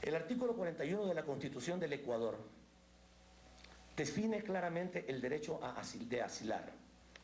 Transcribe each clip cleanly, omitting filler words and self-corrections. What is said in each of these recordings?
El artículo 41 de la Constitución del Ecuador define claramente el derecho de asilar.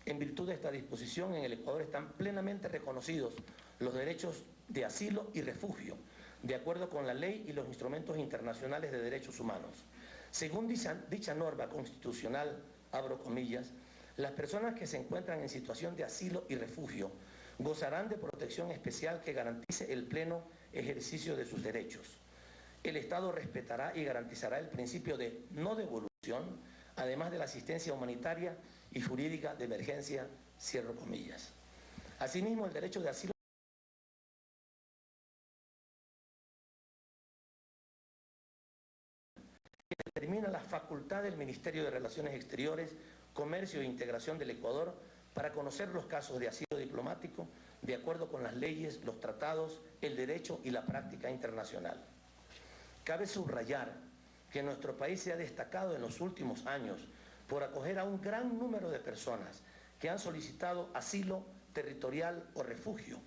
En virtud de esta disposición, en el Ecuador están plenamente reconocidos los derechos de asilo y refugio, de acuerdo con la ley y los instrumentos internacionales de derechos humanos. Según dicha norma constitucional, abro comillas, las personas que se encuentran en situación de asilo y refugio gozarán de protección especial que garantice el pleno ejercicio de sus derechos. El Estado respetará y garantizará el principio de no devolución, además de la asistencia humanitaria y jurídica de emergencia, cierro comillas. Asimismo, el derecho de asilo determina la facultad del Ministerio de Relaciones Exteriores, Comercio e Integración del Ecuador para conocer los casos de asilo diplomático de acuerdo con las leyes, los tratados, el derecho y la práctica internacional. Cabe subrayar que nuestro país se ha destacado en los últimos años por acoger a un gran número de personas que han solicitado asilo territorial o refugio,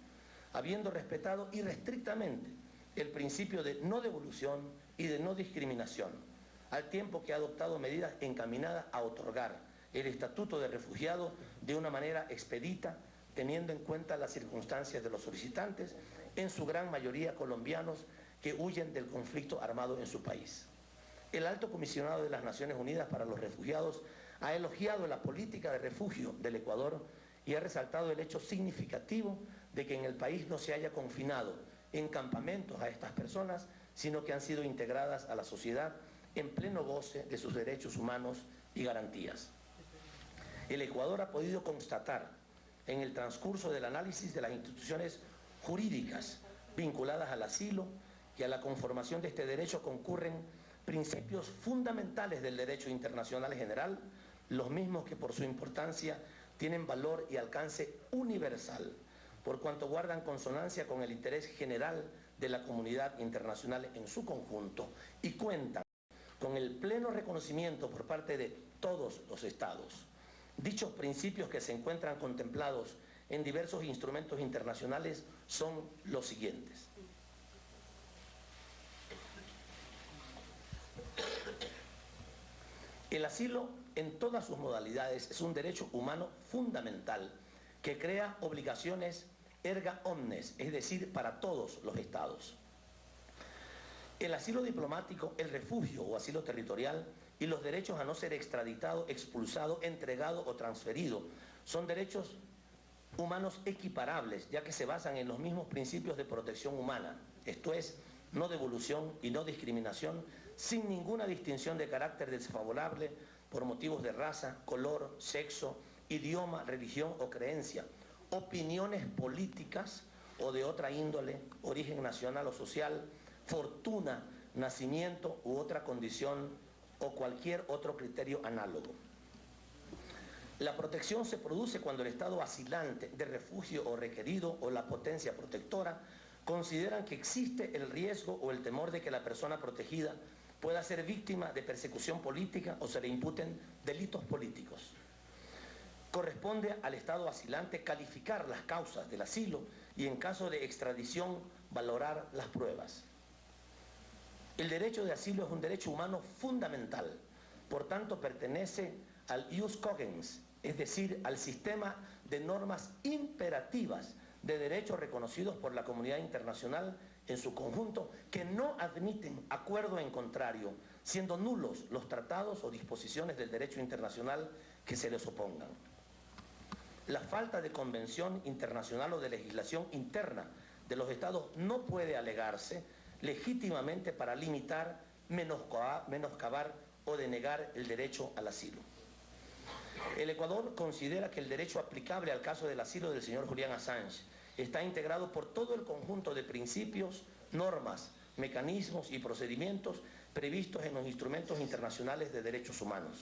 habiendo respetado irrestrictamente el principio de no devolución y de no discriminación, al tiempo que ha adoptado medidas encaminadas a otorgar el estatuto de refugiado de una manera expedita, teniendo en cuenta las circunstancias de los solicitantes, en su gran mayoría colombianos que huyen del conflicto armado en su país. El Alto Comisionado de las Naciones Unidas para los Refugiados ha elogiado la política de refugio del Ecuador y ha resaltado el hecho significativo de que en el país no se haya confinado en campamentos a estas personas, sino que han sido integradas a la sociedad en pleno goce de sus derechos humanos y garantías. El Ecuador ha podido constatar en el transcurso del análisis de las instituciones jurídicas vinculadas al asilo que a la conformación de este derecho concurren principios fundamentales del derecho internacional general, los mismos que por su importancia tienen valor y alcance universal, por cuanto guardan consonancia con el interés general de la comunidad internacional en su conjunto y cuentan con el pleno reconocimiento por parte de todos los estados. Dichos principios que se encuentran contemplados en diversos instrumentos internacionales son los siguientes. El asilo en todas sus modalidades es un derecho humano fundamental que crea obligaciones erga omnes, es decir, para todos los estados. El asilo diplomático, el refugio o asilo territorial y los derechos a no ser extraditado, expulsado, entregado o transferido son derechos humanos equiparables, ya que se basan en los mismos principios de protección humana, esto es, no devolución y no discriminación, sin ninguna distinción de carácter desfavorable por motivos de raza, color, sexo, idioma, religión o creencia, opiniones políticas o de otra índole, origen nacional o social, fortuna, nacimiento u otra condición o cualquier otro criterio análogo. La protección se produce cuando el estado asilante, de refugio o requerido o la potencia protectora consideran que existe el riesgo o el temor de que la persona protegida pueda ser víctima de persecución política o se le imputen delitos políticos. Corresponde al estado asilante calificar las causas del asilo y en caso de extradición valorar las pruebas. El derecho de asilo es un derecho humano fundamental, por tanto pertenece al ius cogens, es decir, al sistema de normas imperativas de derechos reconocidos por la comunidad internacional en su conjunto, que no admiten acuerdo en contrario, siendo nulos los tratados o disposiciones del derecho internacional que se les opongan. La falta de convención internacional o de legislación interna de los estados no puede alegarse legítimamente para limitar, menoscabar o denegar el derecho al asilo. El Ecuador considera que el derecho aplicable al caso del asilo del señor Julian Assange está integrado por todo el conjunto de principios, normas, mecanismos y procedimientos previstos en los instrumentos internacionales de derechos humanos,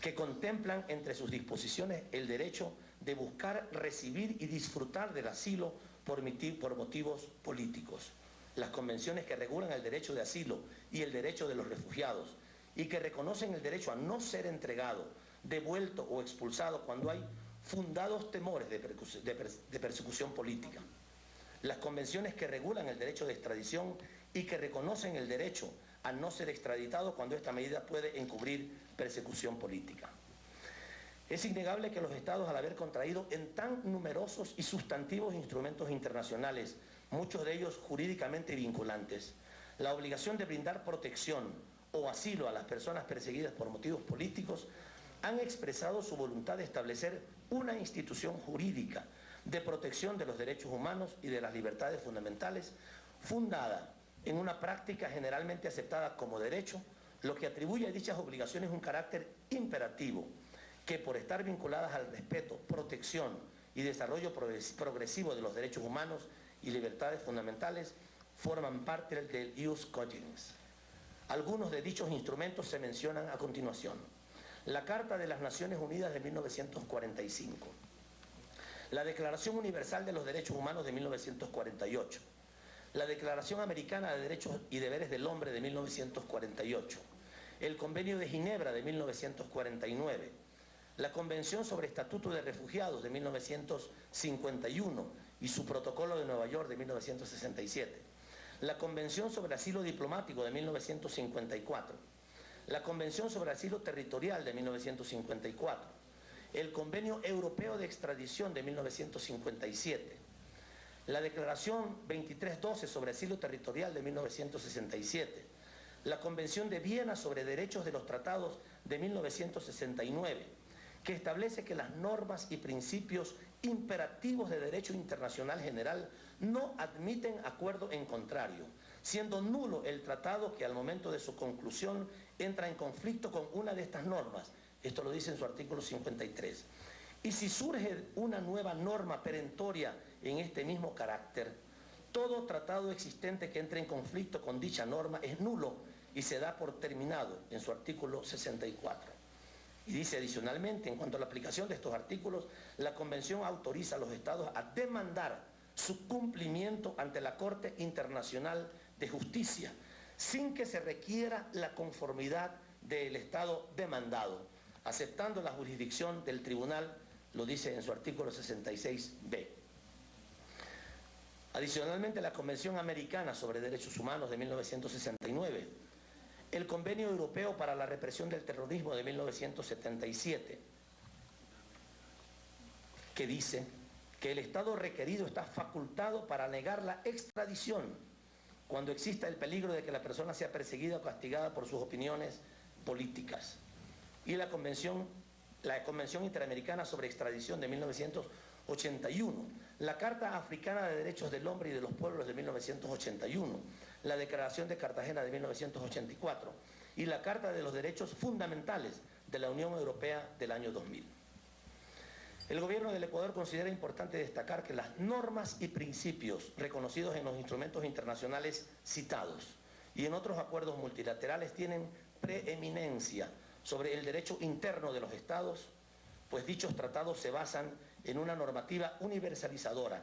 que contemplan entre sus disposiciones el derecho de buscar, recibir y disfrutar del asilo por motivos políticos, las convenciones que regulan el derecho de asilo y el derecho de los refugiados y que reconocen el derecho a no ser entregado, devuelto o expulsado cuando hay fundados temores de persecución política. Las convenciones que regulan el derecho de extradición y que reconocen el derecho a no ser extraditado cuando esta medida puede encubrir persecución política. Es innegable que los estados, al haber contraído en tan numerosos y sustantivos instrumentos internacionales, muchos de ellos jurídicamente vinculantes, la obligación de brindar protección o asilo a las personas perseguidas por motivos políticos, han expresado su voluntad de establecer una institución jurídica de protección de los derechos humanos y de las libertades fundamentales, fundada en una práctica generalmente aceptada como derecho, lo que atribuye a dichas obligaciones un carácter imperativo, que por estar vinculadas al respeto, protección y desarrollo progresivo de los derechos humanos y libertades fundamentales, forman parte del ius cogens. Algunos de dichos instrumentos se mencionan a continuación. La Carta de las Naciones Unidas de 1945, la Declaración Universal de los Derechos Humanos de 1948, la Declaración Americana de Derechos y Deberes del Hombre de 1948, el Convenio de Ginebra de 1949, la Convención sobre Estatuto de Refugiados de 1951 y su Protocolo de Nueva York de 1967, la Convención sobre Asilo Diplomático de 1954, la Convención sobre Asilo Territorial de 1954, el Convenio Europeo de Extradición de 1957, la Declaración 2312 sobre Asilo Territorial de 1967, la Convención de Viena sobre Derechos de los Tratados de 1969, que establece que las normas y principios imperativos de derecho internacional general no admiten acuerdo en contrario, siendo nulo el tratado que al momento de su conclusión entra en conflicto con una de estas normas. Esto lo dice en su artículo 53. Y si surge una nueva norma perentoria en este mismo carácter, todo tratado existente que entre en conflicto con dicha norma es nulo y se da por terminado en su artículo 64. Y dice adicionalmente, en cuanto a la aplicación de estos artículos, la Convención autoriza a los estados a demandar su cumplimiento ante la Corte Internacional de Justicia, sin que se requiera la conformidad del estado demandado, aceptando la jurisdicción del tribunal, lo dice en su artículo 66b. Adicionalmente, la Convención Americana sobre Derechos Humanos de 1969, el Convenio Europeo para la Represión del Terrorismo de 1977, que dice que el Estado requerido está facultado para negar la extradición cuando exista el peligro de que la persona sea perseguida o castigada por sus opiniones políticas. Y la Convención Interamericana sobre Extradición de 1981, la Carta Africana de Derechos del Hombre y de los Pueblos de 1981, la Declaración de Cartagena de 1984 y la Carta de los Derechos Fundamentales de la Unión Europea del año 2000. El gobierno del Ecuador considera importante destacar que las normas y principios reconocidos en los instrumentos internacionales citados y en otros acuerdos multilaterales tienen preeminencia sobre el derecho interno de los estados, pues dichos tratados se basan en una normativa universalizadora,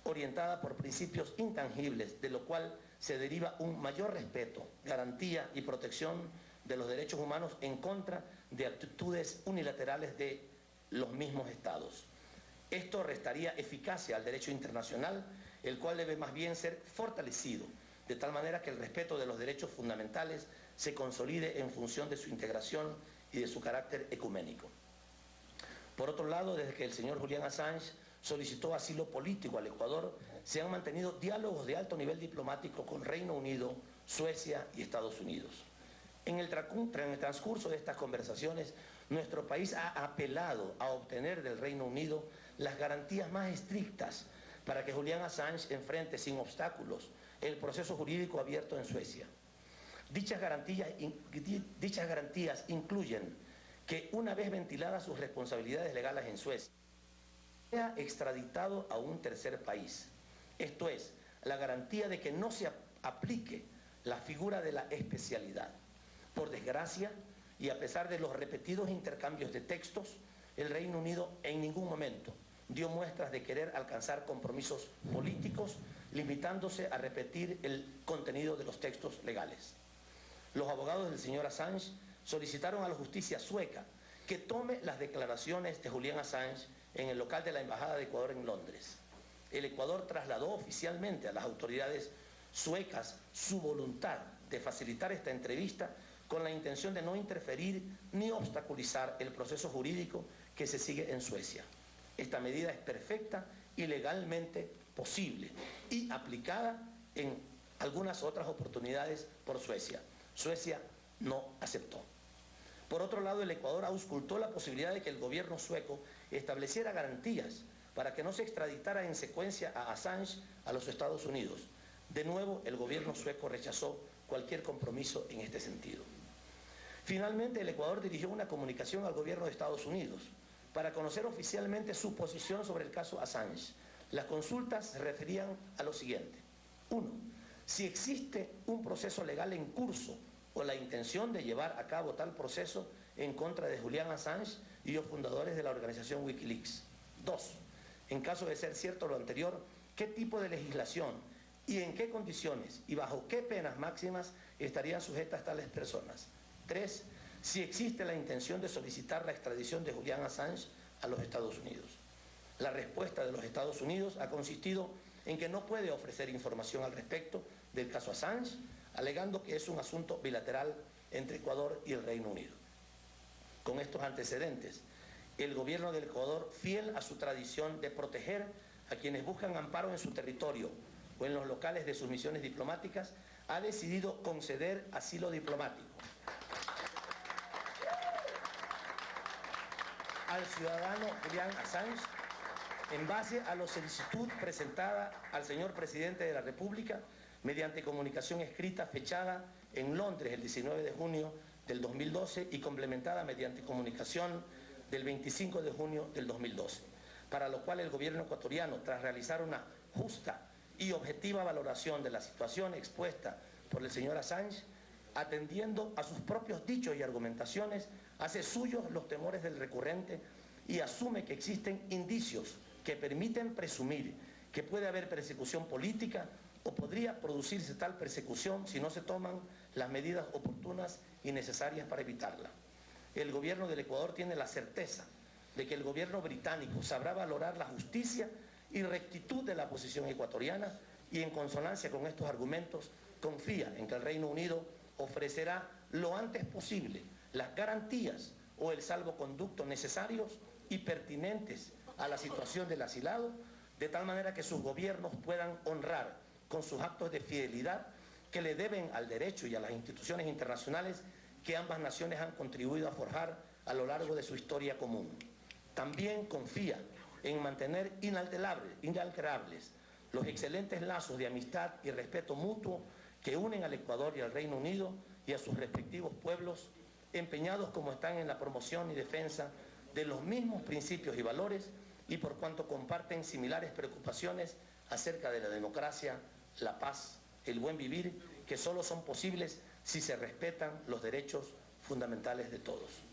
orientada por principios intangibles, de lo cual se deriva un mayor respeto, garantía y protección de los derechos humanos en contra de actitudes unilaterales de los mismos estados. Esto restaría eficacia al derecho internacional, el cual debe más bien ser fortalecido, de tal manera que el respeto de los derechos fundamentales se consolide en función de su integración y de su carácter ecuménico. Por otro lado, desde que el señor Julian Assange solicitó asilo político al Ecuador, se han mantenido diálogos de alto nivel diplomático con Reino Unido, Suecia y Estados Unidos. En el transcurso de estas conversaciones, nuestro país ha apelado a obtener del Reino Unido las garantías más estrictas para que Julian Assange enfrente sin obstáculos el proceso jurídico abierto en Suecia. Dichas garantías incluyen que, una vez ventiladas sus responsabilidades legales en Suecia, sea extraditado a un tercer país. Esto es, la garantía de que no se aplique la figura de la especialidad. Por desgracia, y a pesar de los repetidos intercambios de textos, el Reino Unido en ningún momento dio muestras de querer alcanzar compromisos políticos, limitándose a repetir el contenido de los textos legales. Los abogados del señor Assange solicitaron a la justicia sueca que tome las declaraciones de Julian Assange en el local de la Embajada de Ecuador en Londres. El Ecuador trasladó oficialmente a las autoridades suecas su voluntad de facilitar esta entrevista con la intención de no interferir ni obstaculizar el proceso jurídico que se sigue en Suecia. Esta medida es perfecta y legalmente posible y aplicada en algunas otras oportunidades por Suecia. Suecia no aceptó. Por otro lado, el Ecuador auscultó la posibilidad de que el gobierno sueco estableciera garantías para que no se extraditara en secuencia a Assange a los Estados Unidos. De nuevo, el gobierno sueco rechazó cualquier compromiso en este sentido. Finalmente, el Ecuador dirigió una comunicación al gobierno de Estados Unidos para conocer oficialmente su posición sobre el caso Assange. Las consultas se referían a lo siguiente. 1. Si existe un proceso legal en curso o la intención de llevar a cabo tal proceso en contra de Julian Assange y los fundadores de la organización Wikileaks. 2. En caso de ser cierto lo anterior, ¿qué tipo de legislación y en qué condiciones y bajo qué penas máximas estarían sujetas tales personas? 3. Si existe la intención de solicitar la extradición de Julian Assange a los Estados Unidos. La respuesta de los Estados Unidos ha consistido en que no puede ofrecer información al respecto del caso Assange, alegando que es un asunto bilateral entre Ecuador y el Reino Unido. Con estos antecedentes, el gobierno del Ecuador, fiel a su tradición de proteger a quienes buscan amparo en su territorio o en los locales de sus misiones diplomáticas, ha decidido conceder asilo diplomático al ciudadano Julian Assange en base a la solicitud presentada al señor presidente de la República mediante comunicación escrita fechada en Londres el 19 de junio del 2012 y complementada mediante comunicación del 25 de junio del 2012, para lo cual el gobierno ecuatoriano, tras realizar una justa y objetiva valoración de la situación expuesta por el señor Assange, atendiendo a sus propios dichos y argumentaciones, hace suyos los temores del recurrente y asume que existen indicios que permiten presumir que puede haber persecución política o podría producirse tal persecución si no se toman las medidas oportunas y necesarias para evitarla. El gobierno del Ecuador tiene la certeza de que el gobierno británico sabrá valorar la justicia y rectitud de la posición ecuatoriana y en consonancia con estos argumentos confía en que el Reino Unido ofrecerá lo antes posible las garantías o el salvoconducto necesarios y pertinentes a la situación del asilado, de tal manera que sus gobiernos puedan honrar con sus actos de fidelidad que le deben al derecho y a las instituciones internacionales que ambas naciones han contribuido a forjar a lo largo de su historia común. También confía en mantener inalterables los excelentes lazos de amistad y respeto mutuo que unen al Ecuador y al Reino Unido y a sus respectivos pueblos, empeñados como están en la promoción y defensa de los mismos principios y valores y por cuanto comparten similares preocupaciones acerca de la democracia, la paz, el buen vivir, que solo son posibles si se respetan los derechos fundamentales de todos.